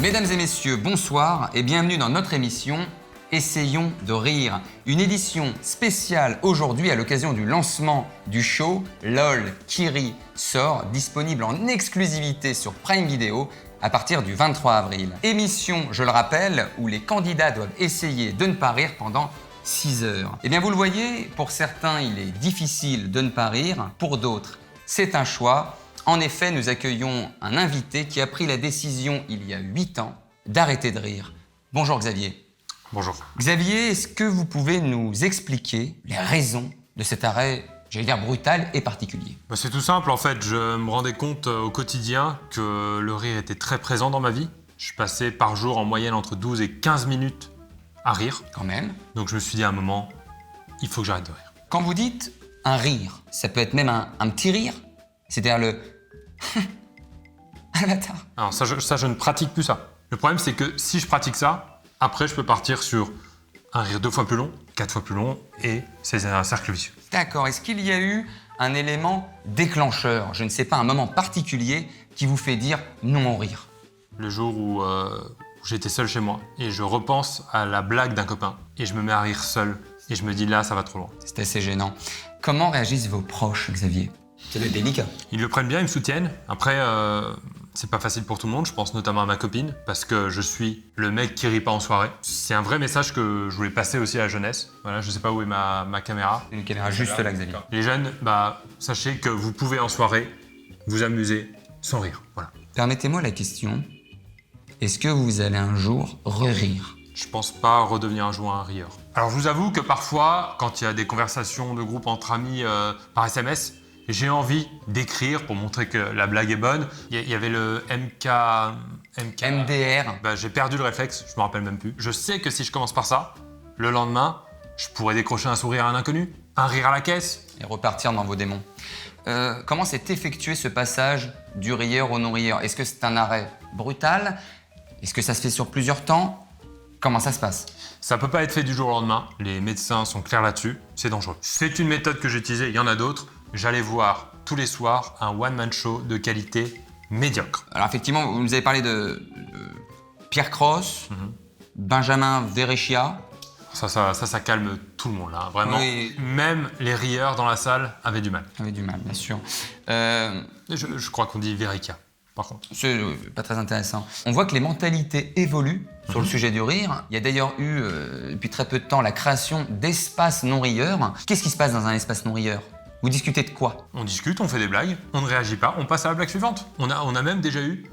Mesdames et messieurs, bonsoir et bienvenue dans notre émission Essayons de rire. Une édition spéciale aujourd'hui à l'occasion du lancement du show LOL qui rit sort, disponible en exclusivité sur Prime Video à partir du 23 avril. Émission, je le rappelle, où les candidats doivent essayer de ne pas rire pendant 6 heures. Eh bien vous le voyez, pour certains il est difficile de ne pas rire, pour d'autres c'est un choix. En effet, nous accueillons un invité qui a pris la décision il y a 8 ans d'arrêter de rire. Bonjour Xavier. Bonjour. Xavier, est-ce que vous pouvez nous expliquer les raisons de cet arrêt, j'allais dire brutal et particulier? C'est tout simple en fait, je me rendais compte au quotidien que le rire était très présent dans ma vie. Je passais par jour en moyenne entre 12 et 15 minutes à rire. Quand même. Donc je me suis dit à un moment, il faut que j'arrête de rire. Quand vous dites un rire, ça peut être même un petit rire? C'est-à-dire le... Ah bâtard. Alors ça, je ne pratique plus ça. Le problème c'est que si je pratique ça, après je peux partir sur un rire 2 fois plus long, 4 fois plus long et c'est un cercle vicieux. D'accord. Est-ce qu'il y a eu un élément déclencheur, je ne sais pas, un moment particulier qui vous fait dire non au rire? Le jour où j'étais seul chez moi et je repense à la blague d'un copain et je me mets à rire seul et je me dis là ça va trop loin. C'est assez gênant. Comment réagissent vos proches, Xavier? C'est le délicat. Ils le prennent bien, ils me soutiennent. Après, c'est pas facile pour tout le monde, je pense notamment à ma copine, parce que je suis le mec qui rit pas en soirée. C'est un vrai message que je voulais passer aussi à la jeunesse. Voilà, je sais pas où est ma caméra. Une caméra juste là, Xavier. Les jeunes, sachez que vous pouvez en soirée vous amuser sans rire. Voilà. Permettez-moi la question. Est-ce que vous allez un jour re-rire? Je pense pas redevenir un jour un rieur. Alors je vous avoue que parfois, quand il y a des conversations de groupe entre amis par SMS, j'ai envie d'écrire pour montrer que la blague est bonne. Il y avait le MDR. J'ai perdu le réflexe, je me rappelle même plus. Je sais que si je commence par ça, le lendemain, je pourrais décrocher un sourire à un inconnu, un rire à la caisse. Et repartir dans vos démons. Comment s'est effectué ce passage du rieur au non-rieur? Est-ce que c'est un arrêt brutal? Est-ce que ça se fait sur plusieurs temps? Comment ça se passe? Ça peut pas être fait du jour au lendemain. Les médecins sont clairs là-dessus. C'est dangereux. C'est une méthode que j'ai utilisée, il y en a d'autres. J'allais voir tous les soirs un one-man show de qualité médiocre. Alors effectivement, vous nous avez parlé de Pierre Cross, Benjamin Verrecchia. Ça calme tout le monde là, vraiment. Oui. Même les rieurs dans la salle avaient du mal. Avait du mal, bien sûr. Je crois qu'on dit Verrecchia, par contre. C'est pas très intéressant. On voit que les mentalités évoluent sur le sujet du rire. Il y a d'ailleurs eu, depuis très peu de temps, la création d'espaces non-rieurs. Qu'est-ce qui se passe dans un espace non-rieur? Vous discutez de quoi? On discute, on fait des blagues, on ne réagit pas, on passe à la blague suivante. On a même déjà eu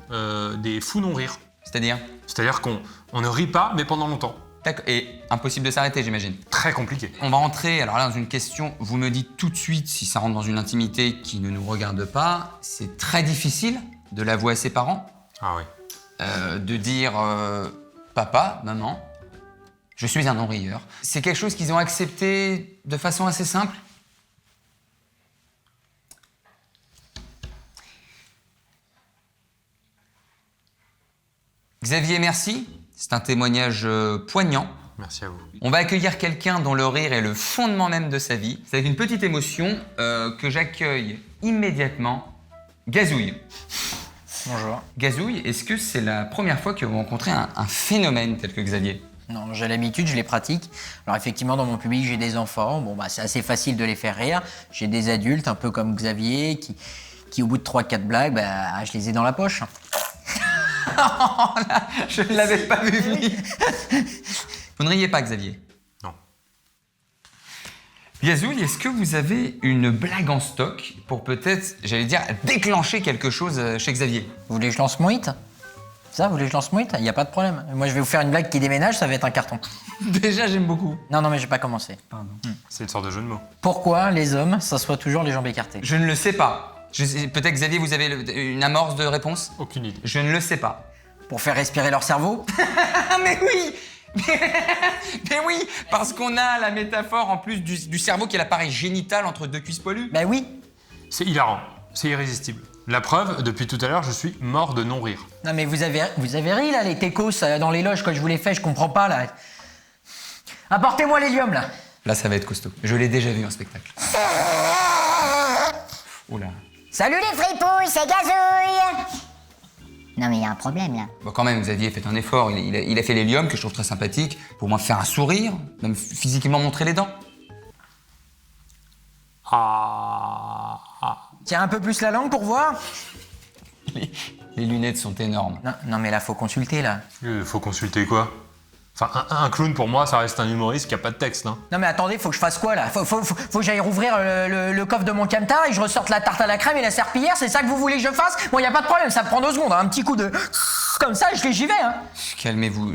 des fous non-rires. C'est-à-dire? C'est-à-dire qu'on ne rit pas, mais pendant longtemps. D'accord. Et impossible de s'arrêter, j'imagine. Très compliqué. On va entrer, alors là, dans une question, vous me dites tout de suite si ça rentre dans une intimité qui ne nous regarde pas. C'est très difficile de l'avouer à ses parents, Ah oui. de dire papa, maman, je suis un non-rieur. C'est quelque chose qu'ils ont accepté de façon assez simple? Xavier, merci. C'est un témoignage poignant. Merci à vous. On va accueillir quelqu'un dont le rire est le fondement même de sa vie. C'est avec une petite émotion que j'accueille immédiatement Gazouille. Bonjour. Gazouille, est-ce que c'est la première fois que vous rencontrez un phénomène tel que Xavier? Non, j'ai l'habitude, je les pratique. Alors effectivement, dans mon public, j'ai des enfants. C'est assez facile de les faire rire. J'ai des adultes, un peu comme Xavier, qui au bout de 3-4 blagues, je les ai dans la poche. Oh là, je ne l'avais pas vu venir. Vous ne riez pas, Xavier? Non. Gazouille, est-ce que vous avez une blague en stock pour peut-être, j'allais dire, déclencher quelque chose chez Xavier? Vous voulez que je lance mon hit? Ça, vous voulez que je lance mon hit? Il n'y a pas de problème. Moi, je vais vous faire une blague qui déménage, ça va être un carton. Déjà, j'aime beaucoup. Non, mais je vais pas commencer. Pardon. C'est une sorte de jeu de mots. Pourquoi les hommes s'assoient toujours les jambes écartées? Je ne le sais pas. Peut-être, Xavier, vous avez une amorce de réponse? Aucune idée. Je ne le sais pas. Pour faire respirer leur cerveau? Ah, mais oui! Mais oui, parce qu'on a la métaphore en plus du cerveau qui est l'appareil génital entre deux cuisses poilues. Ben oui. C'est hilarant. C'est irrésistible. La preuve, depuis tout à l'heure, je suis mort de non-rire. Non mais vous avez ri là, les techos dans les loges quand je vous les fais, je comprends pas là. Apportez-moi l'hélium là. Là, ça va être costaud. Je l'ai déjà vu en spectacle. Oula. Salut les fripouilles, c'est Gazouille. Non mais il y a un problème là. Bon, quand même, Xavier, faites un effort. Il a fait l'hélium, que je trouve très sympathique, pour moi faire un sourire, même physiquement montrer les dents. Tiens un peu plus la langue pour voir. Les lunettes sont énormes. Non, mais là, faut consulter, là. Faut consulter quoi? Enfin, un clown pour moi, ça reste un humoriste qui a pas de texte, hein. Non, mais attendez, faut que je fasse quoi, là? Faut que j'aille rouvrir le coffre de mon camtar et que je ressorte la tarte à la crème et la serpillière, c'est ça que vous voulez que je fasse? Bon, y a pas de problème, ça prend 2 secondes, hein. Un petit coup de... Comme ça, j'y vais, hein. Calmez-vous.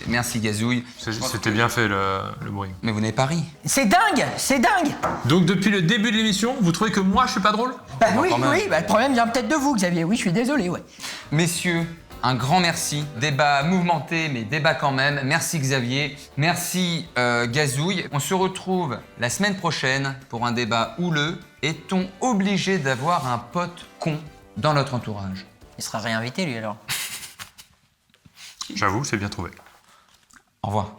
Merci, Gazouille. C'était bien fait le bruit. Mais vous n'avez pas ri. C'est dingue, c'est dingue. Donc depuis le début de l'émission, vous trouvez que moi je suis pas drôle? Bah Bon, oui, quand même. oui, bah, le problème vient peut-être de vous, Xavier. Oui, je suis désolé, ouais. Messieurs, un grand merci. Débat mouvementé, mais débat quand même. Merci Xavier. Merci Gazouille. On se retrouve la semaine prochaine pour un débat houleux. Est-on obligé d'avoir un pote con dans notre entourage? Il sera réinvité, lui, alors. J'avoue, c'est bien trouvé. Au revoir.